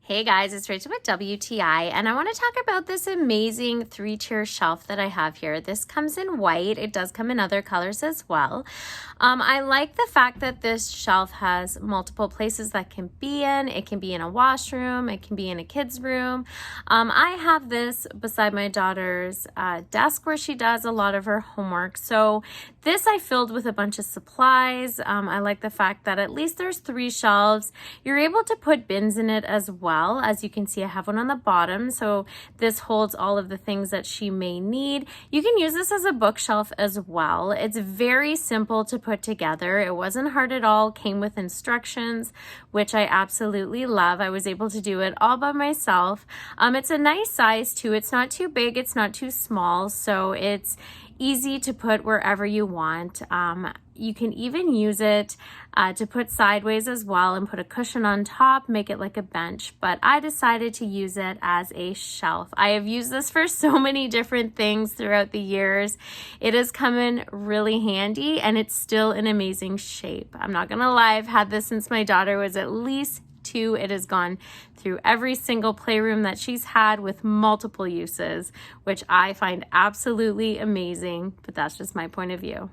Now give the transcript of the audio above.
Hey guys, it's Rachel with WTI, and I want to talk about this amazing 3-tier shelf that I have here. This comes in white. It does come in other colors as well. I like the fact that this shelf has multiple places that can be in. It can be in a washroom. It can be in a kid's room. I have this beside my daughter's desk where she does a lot of her homework. So this I filled with a bunch of supplies. I like the fact that at least there's 3 shelves. You're able to put bins in it as well. As you can see, I have one on the bottom, so this holds all of the things that she may need. You can use this as a bookshelf as well. It's very simple to put together. It wasn't hard at all. Came with instructions, which I absolutely love. I was able to do it all by myself. It's a nice size too. It's not too big, it's not too small, so it's easy to put wherever you want. You can even use it to put sideways as well and put a cushion on top, make it like a bench, but I decided to use it as a shelf. I have used this for so many different things throughout the years. It has come in really handy and it's still in amazing shape. I'm not gonna lie, I've had this since my daughter was at least 2. It has gone through every single playroom that she's had with multiple uses, which I find absolutely amazing, but that's just my point of view.